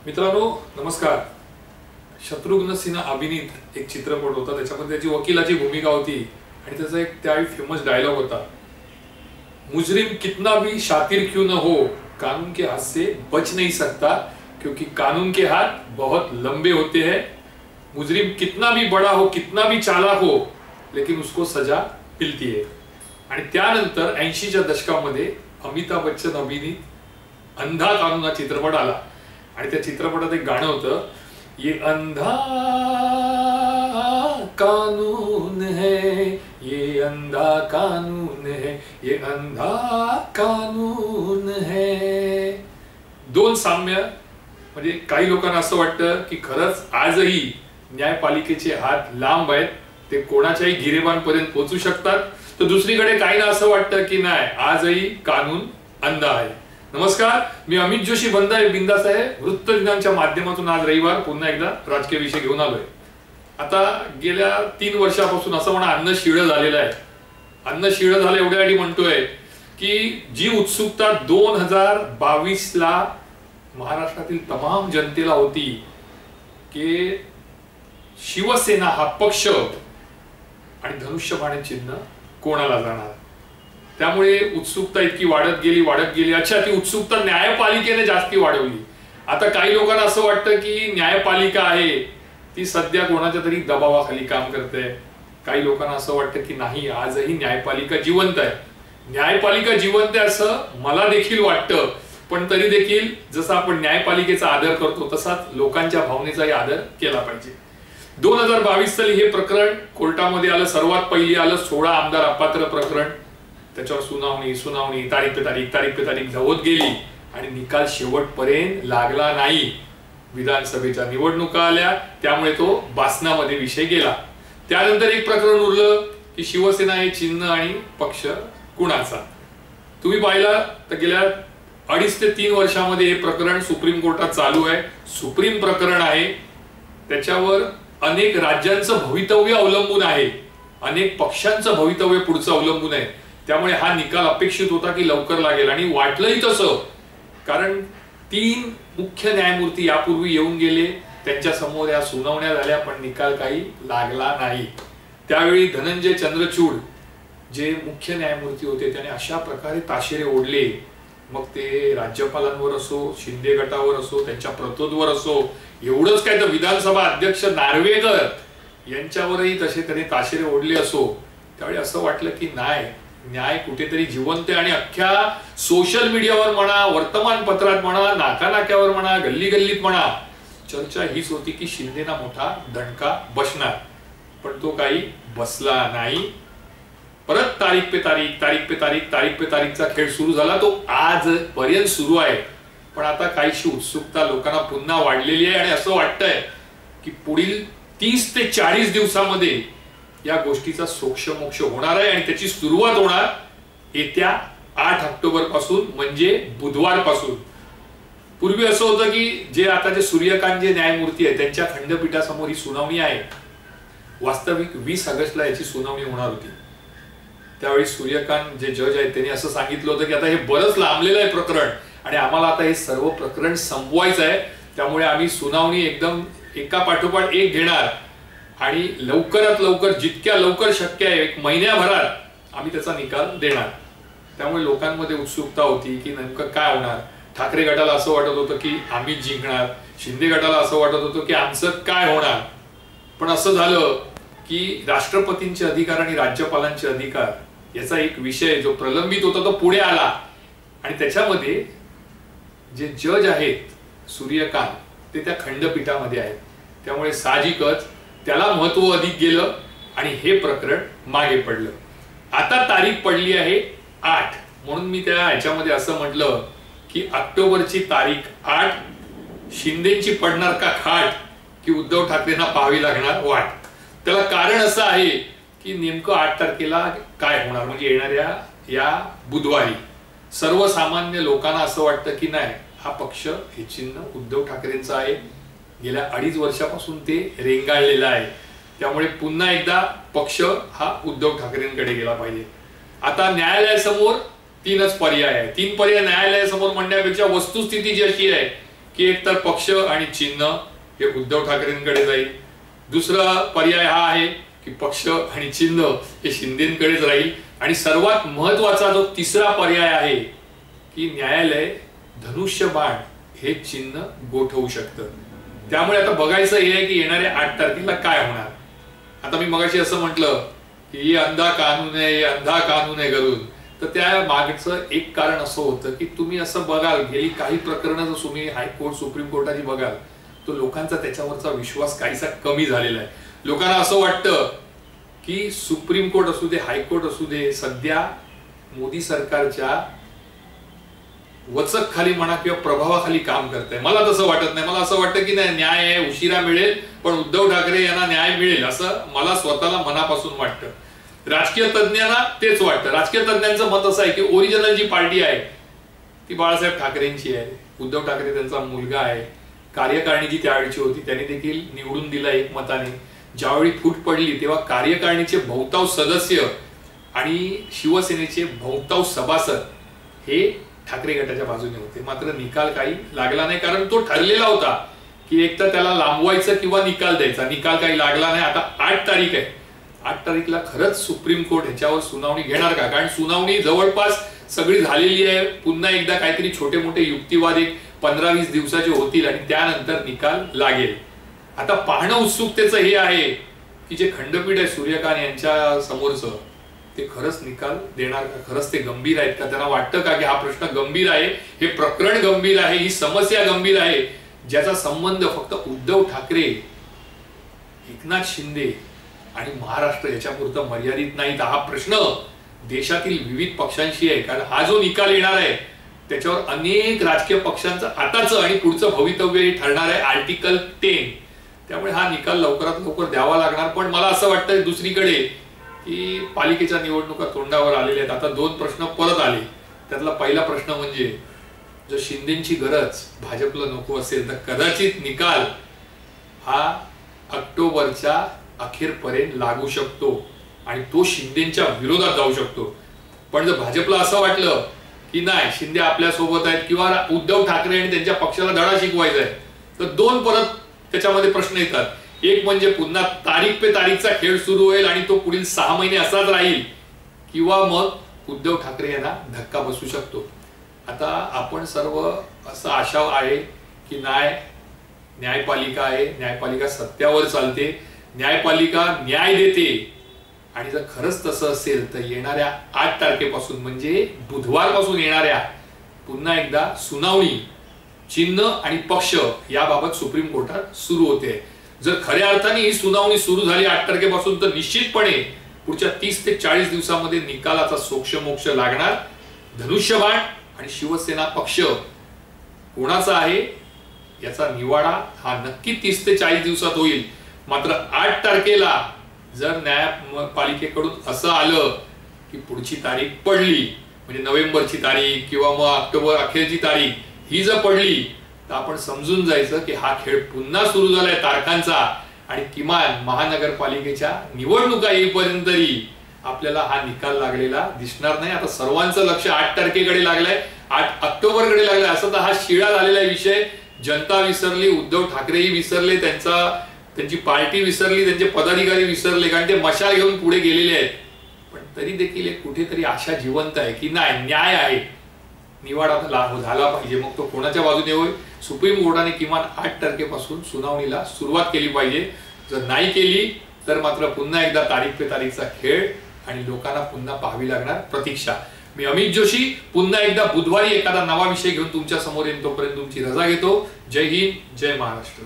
मित्रांनो नमस्कार। शत्रुघ्न सिन्हा अभिनीत एक चित्रपट होता, त्याच्यामध्ये त्याची वकिलाची भूमिका होती आणि त्याचा एक त्यावेळी फेमस डायलॉग होता, मुजरिम कितना भी शातिर क्यों न हो कानून के हाथ से बच नहीं सकता क्योंकि कानून के हाथ बहुत लंबे होते हैं। मुजरिम कितना भी बड़ा हो कितना भी चालाक हो लेकिन उसको सजा मिलती है। आणि त्यानंतर 80च्या दशकामध्ये अमिताभ बच्चन अभिनीत अंधा कानून हा चित्रपट आला आणि त्या चित्रपटात एक गाणं होतं, ये अंधा कानून है, ये अंधा कानून है, ये अंधा कानून है। दोन साम्य, म्हणजे काही लोकांना असं वाटतं की खरंच आजही न्यायपालिकेचे हात लांब आहेत, ते कोणाच्याही गिरेबानपर्यंत पोहोचू शकतात, तर दुसरीकडे काहींना असं वाटतं की नाही आजही कानून अंधा आहे। नमस्कार, मी अमित जोशी बंदा बिंदास आहे। वृत्तविज्ञानच्या माध्यमातून आज रविवार पुन्हा एकदा राजकीय विषय घेऊन आलोय। आता गेल्या 3 वर्षापासून असं म्हणा अन्न शिळं झालेलं आहे। अन्न शिळं झालं एवढ्यासाठी म्हणतोय की जी उत्सुकता 2022 ला महाराष्ट्रातील तमाम जनतेला होती की शिवसेना हा पक्ष आणि धनुष्यबाण चिन्ह कोणाला जाणार, त्यामुळे उत्सुकता इतकी वाढत गेली। अच्छा, ती उत्सुकता न्यायपालिकेने जास्ती वाढवली। आता काही लोकांना असं वाटतं की न्यायपालिका आहे ती सध्या कोणाच्या तरी दबावाखाली काम करते। काही लोकांना असं वाटतं की नाही, आजही न्यायपालिका जिवंत आहे। न्यायपालिका जिवंत आहे असं मला देखील वाटतं, पण तरी देखील जसं आपण न्यायपालिकेचा आदर करतो तसाच लोकांच्या भावनेचाही आदर केला पाहिजे। 2022 साली हे प्रकरण कोर्टामध्ये आलं, सर्वात पहिली आलं 16 आमदार अपात्र प्रकरण। त्याच्यावर सुनावणी तारीख पे तारीख धावत गेली आणि निकाल शेवटपर्यंत लागला नाही। विधानसभेच्या निवडणुका आल्या, त्यामुळे तो बासनामध्ये विषय गेला। त्यानंतर एक प्रकरण उरलं की शिवसेना हे चिन्ह आणि पक्ष कुणाचा। तुम्ही पाहिलं तर गेल्या 2.5 ते 3 वर्षामध्ये हे प्रकरण सुप्रीम कोर्टात चालू आहे। सुप्रीम प्रकरण आहे, त्याच्यावर अनेक राज्यांचं भवितव्य अवलंबून आहे, अनेक पक्षांचं भवितव्य पुढचं अवलंबून आहे। त्यामुळे हा निकाल अपेक्षित होता की लवकर लागेल आणि वाटलंही तसं, कारण 3 मुख्य न्यायमूर्ती यापूर्वी येऊन गेले, त्यांच्या समोर या सुनावण्या झाल्या, पण निकाल काही लागला नाही। त्यावेळी धनंजय चंद्रचूड जे मुख्य न्यायमूर्ती होते त्याने अशा प्रकारे ताशेरे ओढले, मग ते राज्यपालांवर असो, शिंदे गटावर असो, त्यांच्या प्रतोदवर असो, एवढंच काय तर विधानसभा अध्यक्ष नार्वेकर यांच्यावरही तसे त्याने ताशेरे ओढले असो। त्यावेळी असं वाटलं की नाही, न्याय कुठेतरी जिवंत आहे। आणि अख्ख्या सोशल मीडियावर म्हणा, वर्तमानपत्रात म्हणा, नाकानाक्यावर म्हणा, गल्ली गल्लीत म्हणा, चर्चा हीच होती की शिंदेना मोठा दणका बसणार, पण तो काही बसला नाही। परत तारीख पे तारीखचा खेळ सुरू झाला, तो आज पर्यंत सुरू आहे। पण आता काहीशी उत्सुकता लोकांना पुन्हा वाढलेली आहे आणि असं वाटतंय की पुढील 30 ते 40 दिवसामध्ये या गोष्टीचा सोक्षमोक्ष होणार आहे आणि त्याची सुरुवात होणार येत्या 8 ऑक्टोबर पासून, म्हणजे बुधवार पासून। पूर्वी असं होतं की जे आता जे सूर्यकांत जे न्यायमूर्ती आहेत त्यांच्या खंडपीठासमोर ही सुनावणी आहे। वास्तविक 20 ऑगस्टला याची सुनावणी होणार होती। त्यावेळी सूर्यकांत जे जज आहेत त्यांनी असं सांगितलं होतं की आता हे बरंच लांबलेलं आहे प्रकरण आणि आम्हाला आता हे सर्व प्रकरण संपवायचं आहे, त्यामुळे आम्ही सुनावणी एकदम एका पाठोपाठ एक घेणार आणि लवकरात लवकर, जितक्या लवकर शक्य आहे 1 महिन्याभरात आम्ही त्याचा निकाल देणार। त्यामुळे लोकांमध्ये उत्सुकता होती की नेमकं काय होणार। ठाकरे गटाला असं वाटत होतं की आम्ही जिंकणार, शिंदे गटाला असं वाटत होतं की आमचं काय होणार। पण असं झालं की राष्ट्रपतींचे अधिकार आणि राज्यपालांचे अधिकार याचा एक विषय जो प्रलंबित होता तो पुढे आला आणि त्याच्यामध्ये जे जज आहेत सूर्यकांत ते त्या खंडपीठामध्ये आहेत, त्यामुळे साहजिकच त्याला महत्व अधिक गेलं आणि हे प्रकरण मागे पडलं। आता तारीख पडली आहे 8, म्हणून मी त्या ह्याच्यामध्ये असं म्हटलं की ऑक्टोबरची तारीख 8 शिंदेची पडणार का खाट की उद्धव ठाकरेंना पाहावी लागणार वाट। त्याला कारण असं आहे की नेमकं 8 तारखेला काय होणार, म्हणजे येणाऱ्या या बुधवारी सर्वसामान्य लोकांना असं वाटतं की नाही, हा पक्ष हे चिन्ह उद्धव ठाकरेंचं आहे, गेल्या 2.5 वर्षापासून ते रेंगाळलेलं आहे, त्यामुळे पुन्हा एकदा पक्ष हा उद्धव ठाकरेंकडे गेला पाहिजे। आता न्यायालयासमोर 3च पर्याय आहे। 3 पर्याय न्यायालयासमोर म्हणण्यापेक्षा वस्तुस्थिती जी अशी आहे की एकतर पक्ष आणि चिन्ह हे उद्धव ठाकरेंकडे जाईल, दुसरा पर्याय हा आहे की पक्ष आणि चिन्ह हे शिंदेंकडेच राहील, आणि सर्वात महत्वाचा जो तिसरा पर्याय आहे की न्यायालय धनुष्यबाण हे चिन्ह गोठवू शकतं. त्यामुळे आता बघायचं हे आहे की येणाऱ्या 8 तारखेला काय होणार. आता मी मगाशी असं म्हटलं की ये अंधा कानून आहे, ये अंधा कानून आहे करून, तर त्या मागचं एक कारण असं होतं की तुम्ही असं बघाल गेली काही प्रकरणं जर तुम्ही हायकोर्ट सुप्रीम कोर्टाची बघाल तो लोकांचा त्याच्यावरचा विश्वास काहीसा कमी झालेला आहे. लोकांना असं वाटतं की सुप्रीम कोर्ट असू दे, हायकोर्ट असू दे, सध्या मोदी सरकारच्या वचक खाली म्हणा किंवा प्रभावाखाली काम करते. मला तसं वाटत नाही. मला असं वाटतं की नाही, न्याय आहे, उशिरा मिळेल, पण उद्धव ठाकरे यांना न्याय मिळेल असं मला स्वतःला मनापासून वाटतं. राजकीय तज्ञांना तेच वाटतं. राजकीय तज्ञांचं मत असं आहे की ओरिजिनल जी पार्टी आहे ती बाळासाहेब ठाकरेंची आहे. उद्धव ठाकरे त्यांचा मुलगा आहे. कार्यकारिणी जी त्यावेळची होती त्यांनी देखील निवडून दिला एकमताने. ज्यावेळी फूट पडली तेव्हा कार्यकारिणीचे बहुतांश सदस्य आणि शिवसेनेचे बहुतांश सभासद हे ठाकरे गटाच्या बाजूने होते. मात्र निकाल काही लागला नाही, कारण तो ठरलेला होता की एक तर त्याला लांबवायचं किंवा निकाल द्यायचा. निकाल काही लागला नाही. आता 8 तारीख आहे. 8 तारीखला खरंच सुप्रीम कोर्ट ह्याच्यावर सुनावणी घेणार का? कारण सुनावणी जवळपास सगळी झालेली आहे. पुन्हा एकदा काहीतरी छोटे मोठे युक्तिवाद एक 15-20 दिवसाचे होतील आणि त्यानंतर निकाल लागेल. आता पाहणं उत्सुकतेचं हे आहे की जे खंडपीठ आहे सूर्यकांत यांच्या समोरचं ते खरंच निकाल देणार का? खरंच ते गंभीर आहेत का? त्यांना वाटतं का की हा प्रश्न गंभीर आहे, हे प्रकरण गंभीर आहे, ही समस्या गंभीर आहे, ज्याचा संबंध फक्त उद्धव ठाकरे, एकनाथ शिंदे आणि महाराष्ट्र याच्यापुरतं मर्यादित नाही. तर हा प्रश्न देशातील विविध पक्षांशी आहे. कारण हा जो निकाल येणार आहे त्याच्यावर अनेक राजकीय पक्षांचं आताचं आणि पुढचं भवितव्य ठरणार आहे आर्टिकल 10. त्यामुळे हा निकाल लवकरात लवकर द्यावा लागणार. पण मला असं वाटतं दुसरीकडे की पालिकेच्या निवडणुका तोंडावर आलेल्या आहेत. आता 2 प्रश्न परत आले. त्यातला पहिला प्रश्न म्हणजे जर शिंदेची गरज भाजपला नको असेल तर कदाचित निकाल हा ऑक्टोबरच्या अखेरपर्यंत लागू शकतो आणि तो शिंदेच्या विरोधात जाऊ शकतो. पण जर भाजपला असं वाटलं की नाही शिंदे आपल्या सोबत आहेत किंवा उद्धव ठाकरे आणि त्यांच्या पक्षाला धडा शिकवायचा आहे, तर 2 परत त्याच्यामध्ये प्रश्न येतात. एक म्हणजे पुन्हा तारीख पे तारीखचा खेळ सुरू होईल आणि तो पुढील 6 महिने असाच राहील, किंवा मग उद्धव ठाकरे यांना धक्का बसू शकतो. आता आपण सर्व असं आशा आहे की न्यायपालिका आहे, न्यायपालिका सत्यावर चालते, न्यायपालिका न्याय देते. आणि जर खरंच तसं असेल तर येणाऱ्या 8 तारखेपासून म्हणजे बुधवारपासून येणाऱ्या पुन्हा एकदा सुनावणी चिन्ह आणि पक्ष याबाबत सुप्रीम कोर्टात सुरू होते. जर खऱ्या अर्थाने ही सुनावणी सुरू झाली 8 तारखेपासून तर निश्चितपणे पुढच्या 30 ते 40 दिवसांमध्ये निकालाचा सोक्षमोक्ष लागणार. धनुष्यबाण आणि शिवसेना पक्ष कोणाचा आहे याचा निवाडा हा नक्की 30 ते 40 दिवसात होईल. मात्र 8 तारखेला जर न्यायपालिकेकडून असं आलं की पुढची तारीख पडली म्हणजे नोव्हेंबरची तारीख किंवा मग ऑक्टोबर अखेरची तारीख ही जर पडली तर आपण समजून जायचं की हा खेळ पुन्हा सुरू झालाय तारखांचा. आणि किमान महानगरपालिकेच्या निवडणुका येईपर्यंत तरी आपल्याला हा निकाल लागलेला दिसणार नाही. आता सर्वांचं लक्ष 8 तारखेकडे लागलंय, 8 ऑक्टोबरकडे लागलाय. असं तर हा शिळा झालेला विषय. जनता विसरली, उद्धव ठाकरेही विसरले, त्यांची पार्टी विसरली, त्यांचे पदाधिकारी विसरले, कारण ते मशाल घेऊन पुढे गेलेले आहेत. पण तरी देखील एक कुठेतरी आशा जिवंत आहे की नाही न्याय आहे, निवाडा झाला पाहिजे. मग तो कोणाच्या बाजूने होईल? सुप्रीम कोर्टाने किमान 8 तारखेपासून सुनावणीला सुरुवात केली पाहिजे. जर नाही केली तर मात्र पुन्हा एकदा तारीख पे तारीखचा खेळ आणि लोकांना पुन्हा पाहावी लागणार प्रतीक्षा. मी अमित जोशी पुन्हा एकदा बुधवारी एखादा नवा विषय घेऊन तुमच्या समोर येईन. तोपर्यंत तुमची रजा घेतो. जय हिंद, जय महाराष्ट्र.